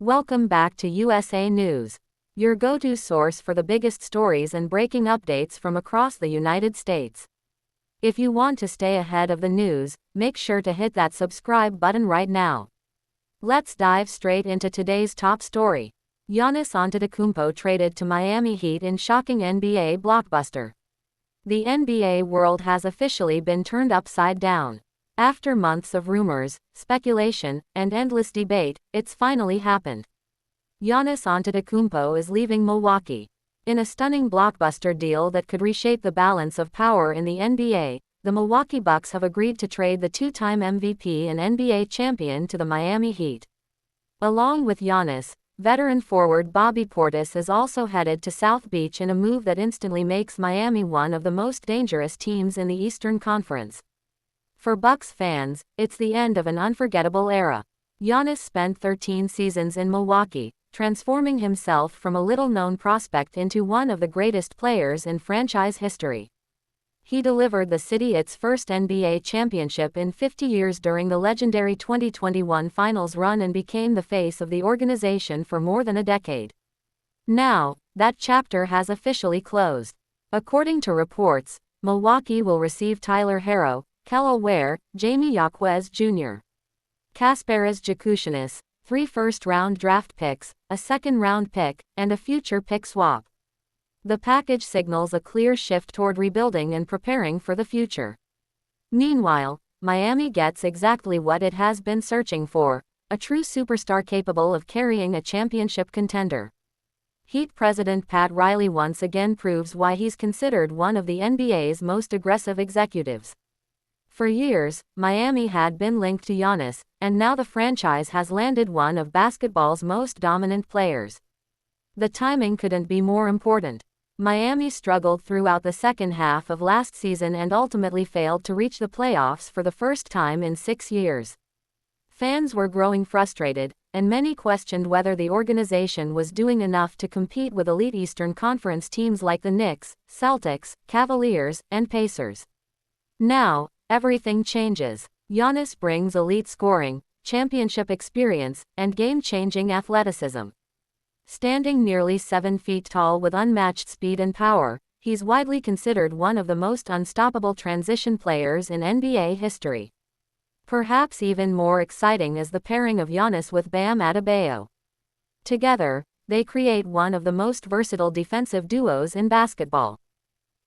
Welcome back to USA News, your go-to source for the biggest stories and breaking updates from across the United States. If you want to stay ahead of the news, make sure to hit that subscribe button right now. Let's dive straight into today's top story. Giannis Antetokounmpo traded to Miami Heat in shocking NBA blockbuster. The NBA world has officially been turned upside down. After months of rumors, speculation, and endless debate, it's finally happened. Giannis Antetokounmpo is leaving Milwaukee. In a stunning blockbuster deal that could reshape the balance of power in the NBA, the Milwaukee Bucks have agreed to trade the two-time MVP and NBA champion to the Miami Heat. Along with Giannis, veteran forward Bobby Portis is also headed to South Beach in a move that instantly makes Miami one of the most dangerous teams in the Eastern Conference. For Bucks fans, it's the end of an unforgettable era. Giannis spent 13 seasons in Milwaukee, transforming himself from a little-known prospect into one of the greatest players in franchise history. He delivered the city its first NBA championship in 50 years during the legendary 2021 Finals run and became the face of the organization for more than a decade. Now, that chapter has officially closed. According to reports, Milwaukee will receive Tyler Herro, Kel'el Ware, Jamie Jaquez Jr., Kasparas Jakušonis, 3 first-round draft picks, a second-round pick, and a future pick swap. The package signals a clear shift toward rebuilding and preparing for the future. Meanwhile, Miami gets exactly what it has been searching for, a true superstar capable of carrying a championship contender. Heat president Pat Riley once again proves why he's considered one of the NBA's most aggressive executives. For years, Miami had been linked to Giannis, and now the franchise has landed one of basketball's most dominant players. The timing couldn't be more important. Miami struggled throughout the second half of last season and ultimately failed to reach the playoffs for the first time in 6 years. Fans were growing frustrated, and many questioned whether the organization was doing enough to compete with elite Eastern Conference teams like the Knicks, Celtics, Cavaliers, and Pacers. Now, everything changes. Giannis brings elite scoring, championship experience, and game-changing athleticism. Standing nearly 7 feet tall with unmatched speed and power, he's widely considered one of the most unstoppable transition players in NBA history. Perhaps even more exciting is the pairing of Giannis with Bam Adebayo. Together, they create one of the most versatile defensive duos in basketball.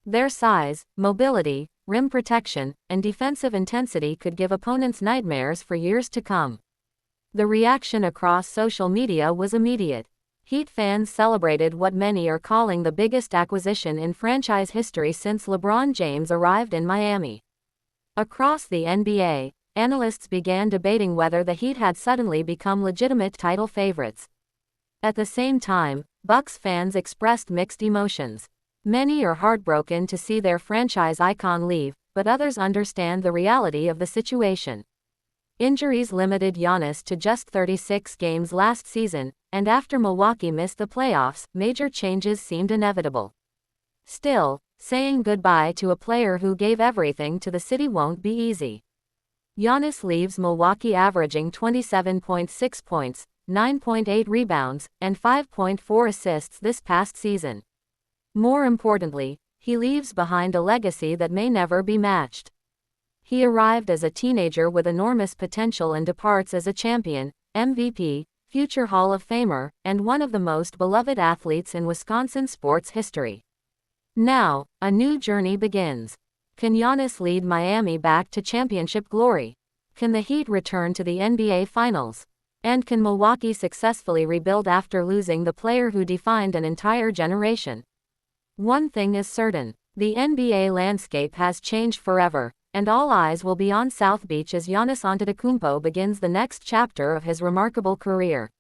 Their size, mobility, rim protection, and defensive intensity could give opponents nightmares for years to come. The reaction across social media was immediate. Heat fans celebrated what many are calling the biggest acquisition in franchise history since LeBron James arrived in Miami. Across the NBA, analysts began debating whether the Heat had suddenly become legitimate title favorites. At the same time, Bucks fans expressed mixed emotions. Many are heartbroken to see their franchise icon leave, but others understand the reality of the situation. Injuries limited Giannis to just 36 games last season, and after Milwaukee missed the playoffs, major changes seemed inevitable. Still, saying goodbye to a player who gave everything to the city won't be easy. Giannis leaves Milwaukee averaging 27.6 points, 9.8 rebounds, and 5.4 assists this past season. More importantly, he leaves behind a legacy that may never be matched. He arrived as a teenager with enormous potential and departs as a champion, MVP, future Hall of Famer, and one of the most beloved athletes in Wisconsin sports history. Now, a new journey begins. Can Giannis lead Miami back to championship glory? Can the Heat return to the NBA Finals? And can Milwaukee successfully rebuild after losing the player who defined an entire generation? One thing is certain, the NBA landscape has changed forever, and all eyes will be on South Beach as Giannis Antetokounmpo begins the next chapter of his remarkable career.